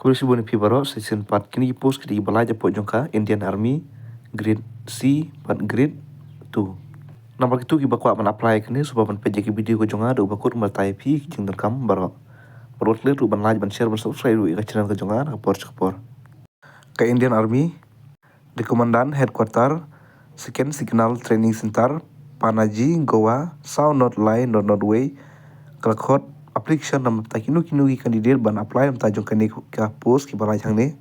Kursi boni pi baro season part kini post kidi balaja po jongka Indian Army grade C part grade 2. Nomor itu ki bakwa man apply kini supaya man peje ki video ko jonga do bakut matai pi jing kam baro. Perut le tu ban like ban share ban subscribe ru ka channel ko jonga kapor. Ke Indian Army di Komandan Headquarter Second Signal Training Center Panaji Goa South North Line North Way Kalakot application nam ta kinu ki candidate ban apply nam ta jong kani ka post ki balai changne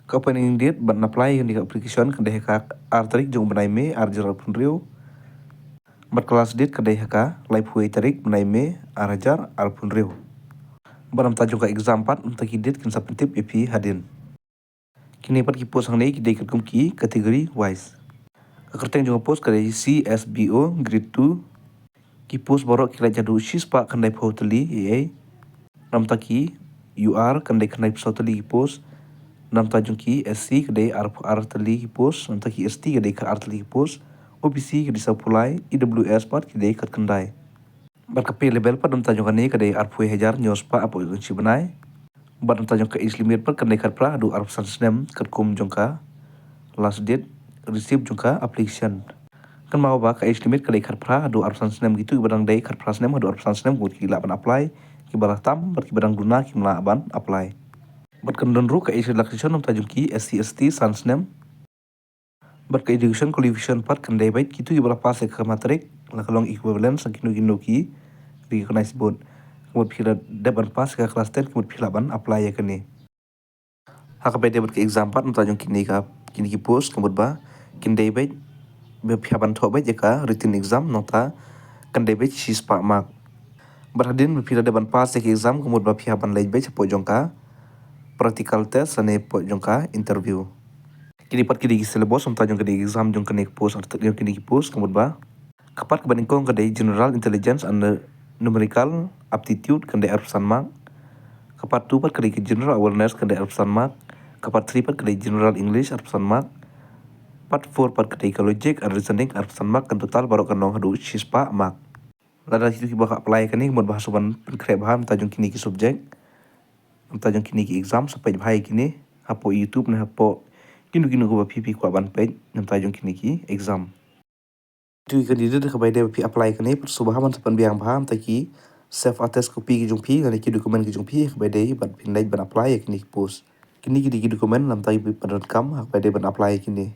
ka paning date ban apply ni ka application kan deh ka tarik jong banai me jeral punriu bat kelas date kan deh ka live huai tarik banai me hajar punriu ban ta jong ka exam pat nam ta ki date kan sapentip epi hadin kini pat ki post hangne ki deh kum ki category wise kerteng jong post ka CSBO grade 2 ki post borok kila jadu shispa kandai photeli nam taki UR kandai photeli ki post nam ta jungki SC kandai teli ki post nam taki ST kandai teli ki post OBC kandai sapulai EWS pat kandai kandai berkape level pat nam ta jungkane kandai arpui hajar nyos pa apo kunci benai bat nam ta jungka age limit pat kandai pra adu arpsan snem kum jungka last date receive jungka application kan mau ba ka age limit kadai pra adu arsan snem gitu ibadang dai pra snem adu arsan snem gut ki ban apply ki balah tam ber ki badang guna ki mla ban apply bat kan don ru ka age relaxation nam tajum ki SC san snem bat ka education qualification pat kan dai bait gitu ibara pas ka matrik la kalong equivalent sang kinu ki recognize board mut phila deban pas ka class 10 mut phila ban apply ya kani haka bait debat ka exam pat nam tajum kini ki post kamut ba kin dai bait bepiaban thoba jeka written exam nota kan debe sispa mak berhadin bepila deban pas ek exam kumud bepiaban lejbe cepo jongka practical test ane po jongka interview kini pat kini syllabus umta jongka di exam jongka nek post atau kini post kumud ba kapat kebaning kong kadai general intelligence and numerical aptitude kan dai arsan mak kapat tu pat kadai general awareness kan dai arsan mak kapat 3 pat kadai general english arsan mak part 4 part kedai logic and reasoning arsan mak kan total baru kan nong hadu sispa mak lada itu baka apply kan ni mod bahasa ban kre baham tajung kini ki subjek tajung kini ki exam sampai bhai kini hapo youtube na hapo kinu ko pipi ko ban page nam tajung kini ki exam tu kan di ka bai de pi apply kan ni subahaman sapan biang baham taki self attest copy ki jung pi kan ki dokumen ki jung pi bai de ban pinai ban apply kini post kini ki dokumen nam tai ban kam bai de ban apply kini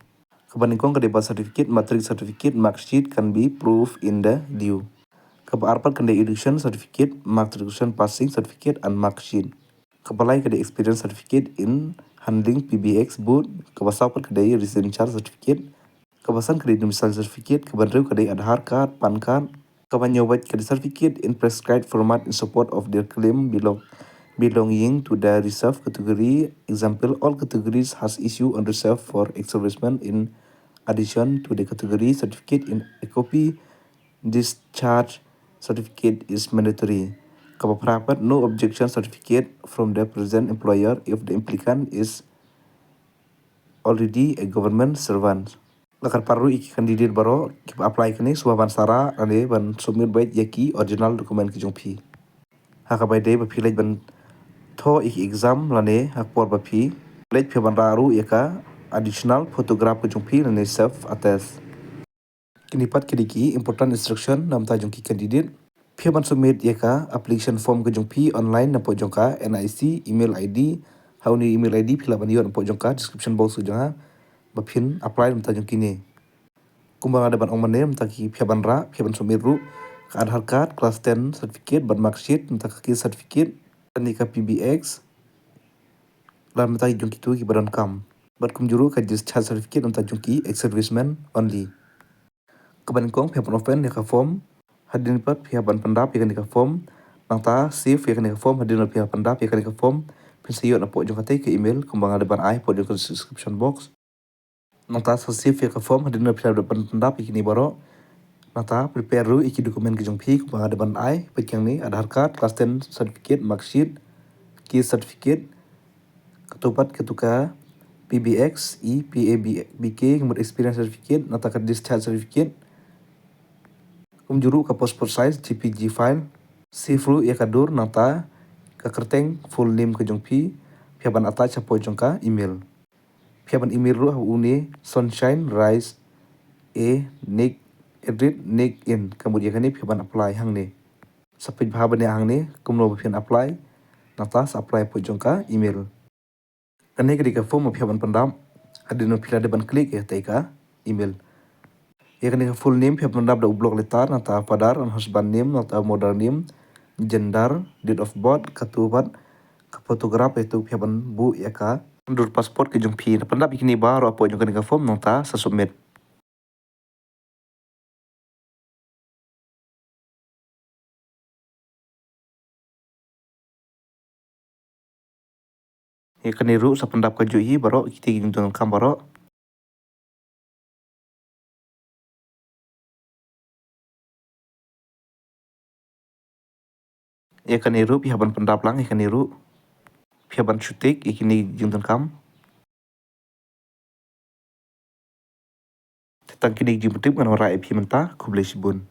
Kebaningkong kedai birth certificate, matric certificate, mark sheet can be proved in the due. Kebarpat kedai education certificate, matriculation passing certificate and mark sheet. Kebalai kedai experience certificate in handling PBX boot. Kebasapat kedai residential certificate. Kebasan kedai domicile certificate. Kebanriu kedai Aadhaar card, PAN card. Kebanyawabat kedai certificate in prescribed format in support of their claim belonging to the reserve category. Example, all categories has issue on reserve for ex-servicemen in addition to the category certificate in a copy. Discharge certificate is mandatory. Kapaprapat no objection certificate from the present employer if the applicant is already a government servant. Lakar paru iki candidate baro ki apply kini suaban sara ane ban submit bait yaki original dokumen ki jungpi. Haka bai de ba pilaj ban tho iki exam lane hakpor ba pi pilaj phe ban raru yaka additional photograph ko jungpi lane self attest kini pat ki important instruction nam ta jungki candidate phe ban submit yaka application form ko jungpi online na po jongka NIC email ID hauni email ID phila ban yon po jongka description box jongha ba phin apply nam ta jungki ne kumbang ada ban ong mane nam ta ki phe ban ra phe ban submit ru Aadhaar card class 10 certificate ban mark sheet nam ta ki certificate ni ka PBX lam ta jungki tu ki badan kam bat kumjuru ka discharge certificate nam ta jungki ex-serviceman only keban kong phe ban open ka form hadin pat phe ban pandap ya ka form nang ta save ya ka form hadin phe pandap ya ka form pinsayo na po jong ka email kumbang ada ban ai po jong ka description box nang ta save ya ka form hadin phe ban pandap ikini baro nang ta prepare ru iki dokumen ki jong phi kumbang ada ban ai pekyang ni Aadhaar card class 10 certificate mark sheet ki certificate ketupat ketuka PBX, PABK, kemudian experience certificate, nata ka discharge certificate, kumjuru ka passport size JPG file, sifru ya kadur nata ka kerteng full name ke jongpi, Piaban attach apo jongka email. Piaban email ru une sunshine rise nick edit nick in. Kemudian kani piaban apply hangne. Sapit bahaban ne hangne kumno pian apply. Natas apply po jongka email. Kani ketika form piaban pendam adino pila deban klik ya taika email. Ya kani full name piaban pendam da ublok letar nata father and husband name nata mother name gender date of birth katubat photograph itu piaban bu ya ka dur pasport ke jong pi pendap ikini baru apo jong kani form nota sa submit. Ya kani ru sa pendap ka jui baro kiti jong don kam baro. Ya kani ru piaban pendap lang ya kani ru piaban syutik ikini jong don kam. Tentang kini jong penting kan ora IP menta kublai sibun.